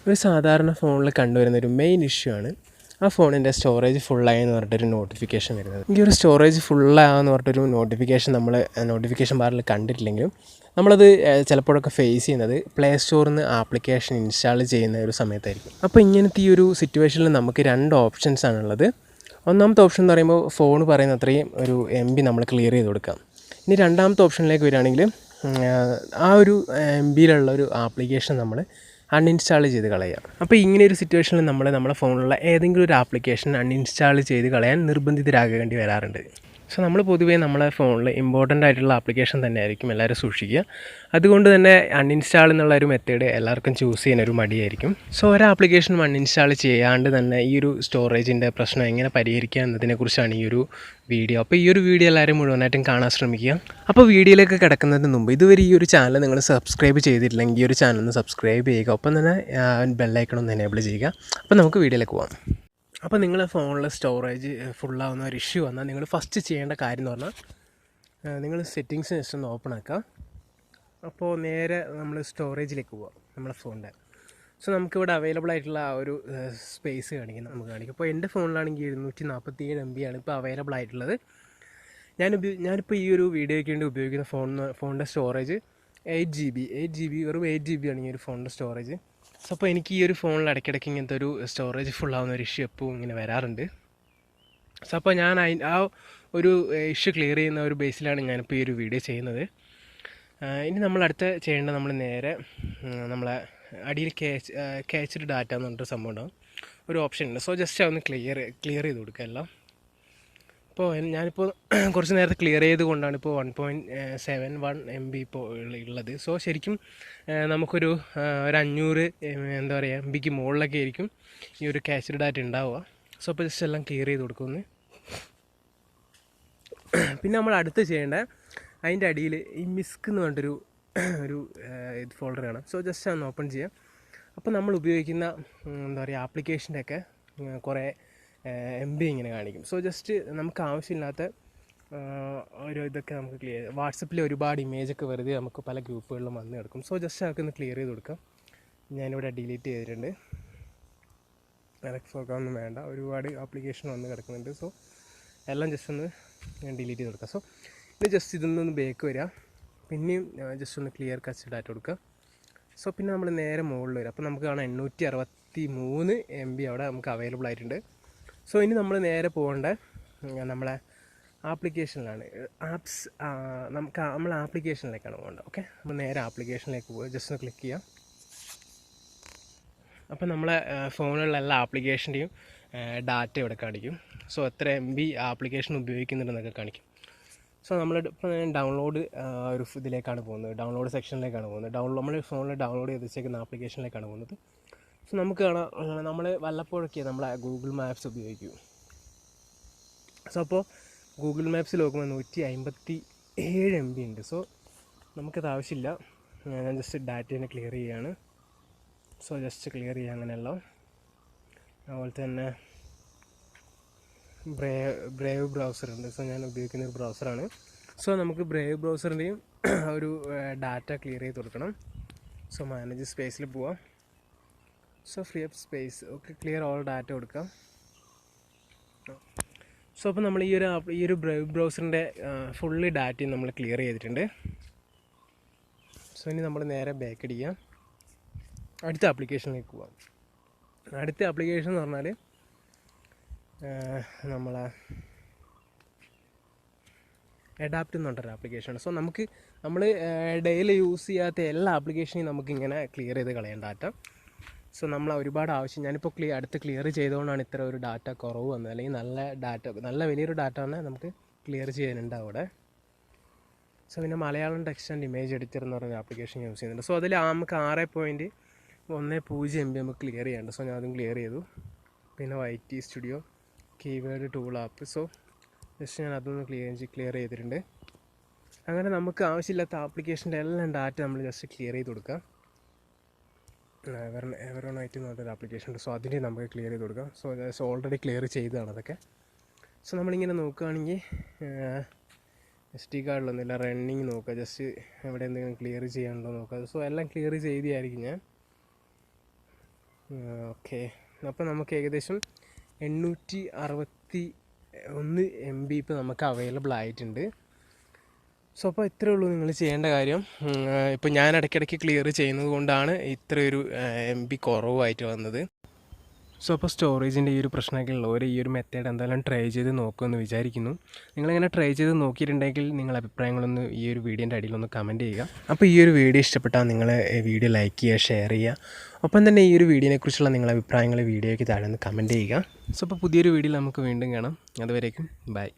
ഒരു സാധാരണ ഫോണിൽ കണ്ടുവരുന്നൊരു മെയിൻ ഇഷ്യൂ ആണ് ആ ഫോണിൻ്റെ സ്റ്റോറേജ് ഫുള്ളായെന്ന് പറഞ്ഞിട്ടൊരു നോട്ടിഫിക്കേഷൻ വരുന്നത്. ഈ ഒരു സ്റ്റോറേജ് ഫുള്ളാകാന്ന് പറഞ്ഞിട്ടൊരു നോട്ടിഫിക്കേഷൻ നമ്മൾ നോട്ടിഫിക്കേഷൻ ബാറിൽ കണ്ടിട്ടില്ലെങ്കിലും നമ്മളത് ചിലപ്പോഴൊക്കെ ഫേസ് ചെയ്യുന്നത് പ്ലേ സ്റ്റോറിൽ നിന്ന് ആപ്ലിക്കേഷൻ ഇൻസ്റ്റാൾ ചെയ്യുന്ന ഒരു സമയത്തായിരിക്കും. അപ്പോൾ ഇങ്ങനത്തെ ഈ ഒരു സിറ്റുവേഷനിൽ നമുക്ക് 2 ഓപ്ഷൻസ് ആണുള്ളത്. ഒന്നാമത്തെ ഓപ്ഷൻ എന്ന് പറയുമ്പോൾ ഫോൺ പറയുന്ന അത്രയും ഒരു MB നമ്മൾ ക്ലിയർ ചെയ്ത് കൊടുക്കാം. ഇനി രണ്ടാമത്തെ ഓപ്ഷനിലേക്ക് വരികയാണെങ്കിൽ ആ ഒരു MBയിലുള്ള ഒരു ആപ്ലിക്കേഷൻ നമ്മൾ അൺഇൻസ്റ്റാൾ ചെയ്ത് കളയുക. അപ്പോൾ ഇങ്ങനെ ഒരു സിറ്റുവേഷനിൽ നമ്മുടെ ഫോണിലുള്ള ഏതെങ്കിലും ഒരു ആപ്ലിക്കേഷൻ അൺഇൻസ്റ്റാൾ ചെയ്ത് കളയാൻ നിർബന്ധിതരാകേണ്ടി വരാറുണ്ട്. സോ നമ്മൾ പൊതുവേ നമ്മളെ ഫോണിൽ ഇമ്പോർട്ടൻ്റ് ആയിട്ടുള്ള ആപ്ലിക്കേഷൻ തന്നെ ആയിരിക്കും എല്ലാവരും സൂക്ഷിക്കുക. അതുകൊണ്ട് തന്നെ അൺഇൻസ്റ്റാൾ എന്നുള്ള ഒരു മെത്തേഡ് എല്ലാവർക്കും ചൂസ് ചെയ്യാനൊരു മടിയായിരിക്കും. സോ ഒരു ആപ്ലിക്കേഷനും അൺഇൻസ്റ്റാൾ ചെയ്യാണ്ട് തന്നെ ഈ ഒരു സ്റ്റോറേജിൻ്റെ പ്രശ്നം എങ്ങനെ പരിഹരിക്കുക എന്നതിനെക്കുറിച്ചാണ് ഈ ഒരു വീഡിയോ. അപ്പോൾ ഈ ഒരു വീഡിയോ എല്ലാവരും മുഴുവനായിട്ടും കാണാൻ ശ്രമിക്കുക. അപ്പോൾ വീഡിയോയിലേക്ക് കിടക്കുന്നതിന് മുമ്പ് ഇതുവരെ ഈ ഒരു ചാനൽ നിങ്ങൾ സബ്സ്ക്രൈബ് ചെയ്തിട്ടില്ലെങ്കിൽ ഈ ഒരു ചാനൽ ഒന്ന് സബ്സ്ക്രൈബ് ചെയ്യുക. ഒപ്പം തന്നെ ബെല്ലൈക്കൺ ഒന്ന് എനേബിൾ ചെയ്യുക. അപ്പോൾ നമുക്ക് വീഡിയോയിലേക്ക് പോകാം. അപ്പോൾ നിങ്ങളെ ഫോണിൽ സ്റ്റോറേജ് ഫുള്ളാവുന്ന ഒരു ഇഷ്യൂ വന്നാൽ നിങ്ങൾ ഫസ്റ്റ് ചെയ്യേണ്ട കാര്യം എന്ന് പറഞ്ഞാൽ നിങ്ങൾ സെറ്റിങ്സ് ജസ്റ്റ് ഒന്ന് ഓപ്പൺ ആക്കുക. അപ്പോൾ നേരെ നമ്മൾ സ്റ്റോറേജിലേക്ക് പോവാം നമ്മളെ ഫോണിൻ്റെ. സോ നമുക്കിവിടെ അവൈലബിൾ ആയിട്ടുള്ള ആ ഒരു സ്പേസ് നമുക്ക് കാണിക്കും. അപ്പോൾ എൻ്റെ ഫോണിലാണെങ്കിൽ 247 MB ആണ് ഇപ്പോൾ അവൈലബിൾ ആയിട്ടുള്ളത്. ഞാനിപ്പോൾ ഈ ഒരു വീഡിയോയ്ക്ക് വേണ്ടി ഉപയോഗിക്കുന്ന ഫോണിൻ്റെ സ്റ്റോറേജ് 8 GB വെറും 8 GB ആണ് ഈ ഒരു ഫോണിൻ്റെ സ്റ്റോറേജ്. സോ അപ്പോൾ എനിക്ക് ഈ ഒരു ഫോണിൽ ഇടയ്ക്കിടയ്ക്ക് ഇങ്ങനത്തെ ഒരു സ്റ്റോറേജ് ഫുള്ളാവുന്ന ഒരു ഇഷ്യൂ എപ്പോഴും ഇങ്ങനെ വരാറുണ്ട്. സോ അപ്പോൾ ഞാൻ ആ ഒരു ഇഷ്യൂ ക്ലിയർ ചെയ്യുന്ന ഒരു ബേസിലാണ് ഞാനിപ്പോൾ ഈ ഒരു വീഡിയോ ചെയ്യുന്നത്. ഇനി നമ്മൾ അടുത്ത ചെയ്യേണ്ടത് നമ്മൾ നേരെ നമ്മളെ അടിയിൽ ക്യാച്ച്ഡ് ഡാറ്റ എന്ന് പറഞ്ഞിട്ട് സംഭവം ഉണ്ടാകും, ഒരു ഓപ്ഷൻ ഉണ്ട്. സോ ജസ്റ്റ് അതൊന്ന് ക്ലിയർ ചെയ്ത് കൊടുക്കുക എല്ലാം. ഇപ്പോൾ ഞാനിപ്പോൾ കുറച്ച് നേരത്തെ ക്ലിയർ ചെയ്ത് കൊണ്ടാണ് ഇപ്പോൾ 1.71 MB ഇപ്പോൾ ഉള്ളത്. സോ ശരിക്കും നമുക്കൊരു 500 എന്താ പറയുക MBക്ക് മുകളിലൊക്കെ ആയിരിക്കും ഈ ഒരു ക്യാച്ച്ഡ് ഡാറ്റ ഉണ്ടാവുക. സോ അപ്പോൾ ജസ്റ്റ് എല്ലാം ക്ലിയർ ചെയ്ത് കൊടുക്കുന്നു. പിന്നെ നമ്മൾ അടുത്ത് ചെയ്യേണ്ട അതിൻ്റെ അടിയിൽ ഈ മിസ്ക് എന്ന് പറഞ്ഞിട്ടൊരു ഇത് ഫോൾഡർ കാണാം. സോ ജസ്റ്റ് ഒന്ന് ഓപ്പൺ ചെയ്യാം. അപ്പോൾ നമ്മൾ ഉപയോഗിക്കുന്ന എന്താ പറയുക ആപ്ലിക്കേഷൻ്റെയൊക്കെ കുറേ MB ഇങ്ങനെ കാണിക്കും. സോ ജസ്റ്റ് നമുക്ക് ആവശ്യമില്ലാത്ത ഒരു ഇതൊക്കെ നമുക്ക് ക്ലിയർ, വാട്സപ്പിൽ ഒരുപാട് ഇമേജൊക്കെ വെറുതെ നമുക്ക് പല ഗ്രൂപ്പുകളിലും വന്ന് കിടക്കും. സോ ജസ്റ്റ് നമുക്കൊന്ന് ക്ലിയർ ചെയ്ത് കൊടുക്കാം. ഞാനിവിടെ ഡിലീറ്റ് ചെയ്തിട്ടുണ്ട്. അതൊക്കെ ഒന്നും വേണ്ട, ഒരുപാട് ആപ്ലിക്കേഷൻ വന്ന് കിടക്കുന്നുണ്ട്. സോ എല്ലാം ജസ്റ്റ് ഒന്ന് ഞാൻ ഡിലീറ്റ് ചെയ്ത് കൊടുക്കാം. സോ ഇത് ജസ്റ്റ് ഇതൊന്നൊന്ന് ബേക്ക് വരിക, പിന്നെയും ജസ്റ്റ് ഒന്ന് ക്ലിയർ കച്ച് ഡാറ്റ കൊടുക്കുക. സോ പിന്നെ നമ്മൾ നേരെ മുകളിൽ വരും. അപ്പോൾ നമുക്ക് കാണാം 863 MB അവിടെ നമുക്ക് അവൈലബിൾ ആയിട്ടുണ്ട്. സോ ഇനി നമ്മൾ നേരെ പോകേണ്ട നമ്മളെ ആപ്ലിക്കേഷനിലാണ്, നമ്മൾ ആപ്ലിക്കേഷനിലേക്കാണ് പോകേണ്ടത്. ഓക്കെ, നമ്മൾ നേരെ ആപ്ലിക്കേഷനിലേക്ക് പോകുക. ജസ്റ്റ് ഒന്ന് ക്ലിക്ക് ചെയ്യാം. അപ്പോൾ നമ്മളെ ഫോണിലുള്ള എല്ലാ ആപ്ലിക്കേഷൻ്റെയും ഡാറ്റ ഇവിടെ കാണിക്കും. സോ എത്ര MB ആപ്ലിക്കേഷൻ ഉപയോഗിക്കുന്നുണ്ടെന്നൊക്കെ കാണിക്കും. സോ ഇപ്പോൾ ഡൗൺലോഡ് ഒരു ഇതിലേക്കാണ് പോകുന്നത്, ഡൗൺലോഡ് സെക്ഷനിലേക്കാണ് പോകുന്നത്. നമ്മൾ ഫോണിൽ ഡൗൺലോഡ് ചെയ്ത് വെച്ചേക്കുന്ന ആപ്ലിക്കേഷനിലേക്കാണ് പോകുന്നത്. സോ നമുക്ക് കാണാം നമ്മൾ വല്ലപ്പോഴൊക്കെ നമ്മളെ ഗൂഗിൾ മാപ്സ് ഉപയോഗിക്കും. സോ അപ്പോൾ ഗൂഗിൾ മാപ്സിൽ നോക്കുമ്പോൾ 157 MB ഉണ്ട്. സോ നമുക്കത് ആവശ്യമില്ല. ഞാൻ ജസ്റ്റ് ഡാറ്റേനെ ക്ലിയർ ചെയ്യുകയാണ്. സോ ജസ്റ്റ് ക്ലിയർ ചെയ്യുക അങ്ങനെയല്ല. അതുപോലെ തന്നെ ബ്രേവ് ബ്രൗസറുണ്ട്. സോ ഞാൻ ഉപയോഗിക്കുന്ന ഒരു ബ്രൗസറാണ്. സോ നമുക്ക് ബ്രേവ് ബ്രൗസറിൻ്റെയും ഒരു ഡാറ്റ ക്ലിയർ ചെയ്ത് കൊടുക്കണം. സോ മാനേജ് സ്പേസിൽ പോവാം. So free up space, okay, clear all data കൊടുക്കാം. സോ അപ്പോൾ നമ്മൾ ഈ ഒരു ബ്രേവ് ബ്രൗസറിൻ്റെ ഫുള്ള് ഡാറ്റയും നമ്മൾ ക്ലിയർ ചെയ്തിട്ടുണ്ട്. സോ ഇനി നമ്മൾ നേരെ ബാക്ക് അടിക്കാം, അടുത്ത ആപ്ലിക്കേഷനിലേക്ക് പോവാം. അടുത്ത ആപ്ലിക്കേഷൻ എന്ന് പറഞ്ഞാൽ നമ്മളെ അഡാപ്റ്റ് എന്ന് പറഞ്ഞൊരു ആപ്ലിക്കേഷനാണ്. സോ നമ്മൾ ഡെയിലി യൂസ് ചെയ്യാത്ത എല്ലാ ആപ്ലിക്കേഷനെയും നമുക്കിങ്ങനെ ക്ലിയർ ചെയ്ത് കളയാം ഡാറ്റ. സോ നമ്മൾ ഒരുപാട് ആവശ്യം, ഞാനിപ്പോൾ അടുത്ത് ക്ലിയർ ചെയ്തുകൊണ്ടാണ് ഇത്ര ഒരു ഡാറ്റ കുറവ് വന്നത്. അല്ലെങ്കിൽ നല്ല വലിയൊരു ഡാറ്റ തന്നെ നമുക്ക് ക്ലിയർ ചെയ്യാനുണ്ട് അവിടെ. സോ പിന്നെ Malayalam text and image editor എന്ന് പറഞ്ഞൊരു ആപ്ലിക്കേഷൻ യൂസ് ചെയ്യുന്നുണ്ട്. സോ അതിൽ നമുക്ക് 6.10 MB നമുക്ക് ക്ലിയർ ചെയ്യാനുണ്ട്. സോ ഞാൻ അതും ക്ലിയർ ചെയ്തു. പിന്നെ YT studio, keyword tool app. So just ഞാൻ അതൊന്ന് ക്ലിയർ ചെയ്തിട്ടുണ്ട്. അങ്ങനെ നമുക്ക് ആവശ്യമില്ലാത്ത ആപ്ലിക്കേഷൻ്റെ എല്ലാം ഡാറ്റ നമ്മൾ ജസ്റ്റ് ക്ലിയർ ചെയ്ത് കൊടുക്കാം. എവറോണൈറ്റ് എന്ന് പറഞ്ഞൊരു ആപ്ലിക്കേഷൻ ഉണ്ട്. സോ അതിൻ്റെ നമുക്ക് ക്ലിയർ ചെയ്ത് കൊടുക്കാം. സോ ഓൾറെഡി ക്ലിയർ ചെയ്തതാണ് അതൊക്കെ. സോ നമ്മളിങ്ങനെ നോക്കുകയാണെങ്കിൽ SD കാർഡിലൊന്നുമില്ല, റണ്ണിങ് നോക്കുക, ജസ്റ്റ് എവിടെ എന്തെങ്കിലും ക്ലിയർ ചെയ്യാനുണ്ടോ നോക്കുക. സോ എല്ലാം ക്ലിയർ ചെയ്തായിരിക്കും ഞാൻ. ഓക്കെ, അപ്പോൾ നമുക്ക് ഏകദേശം 861 MB ഇപ്പോൾ നമുക്ക് അവൈലബിൾ ആയിട്ടുണ്ട്. സോ അപ്പോൾ ഇത്രയേ ഉള്ളൂ നിങ്ങൾ ചെയ്യേണ്ട കാര്യം. ഇപ്പോൾ ഞാൻ ഇടയ്ക്കിടയ്ക്ക് ക്ലിയർ ചെയ്യുന്നത് കൊണ്ടാണ് ഇത്രയൊരു MB കുറവായിട്ട് വന്നത്. സോ അപ്പോൾ സ്റ്റോറേജിൻ്റെ ഈ ഒരു പ്രശ്നമൊക്കെ ഉള്ളവർ ഈ ഒരു മെത്തേഡ് എന്തായാലും ട്രൈ ചെയ്ത് നോക്കുമെന്ന് വിചാരിക്കുന്നു. നിങ്ങളിങ്ങനെ ട്രൈ ചെയ്ത് നോക്കിയിട്ടുണ്ടെങ്കിൽ നിങ്ങൾ അഭിപ്രായങ്ങളൊന്ന് ഈ ഒരു വീഡിയോൻ്റെ അടിയിലൊന്ന് കമൻറ്റ് ചെയ്യുക. അപ്പോൾ ഈ ഒരു വീഡിയോ ഇഷ്ടപ്പെട്ടാൽ നിങ്ങൾ വീഡിയോ ലൈക്ക് ചെയ്യുക, ഷെയർ ചെയ്യുക. ഒപ്പം തന്നെ ഈ ഒരു വീഡിയോനെക്കുറിച്ചുള്ള നിങ്ങളുടെ അഭിപ്രായങ്ങൾ വീഡിയോയ്ക്ക് താഴെ ഒന്ന് കമൻറ്റ് ചെയ്യുക. സോ അപ്പോൾ പുതിയൊരു വീഡിയോയിൽ നമുക്ക് വീണ്ടും കാണാം. അതുവരേക്കും ബൈ.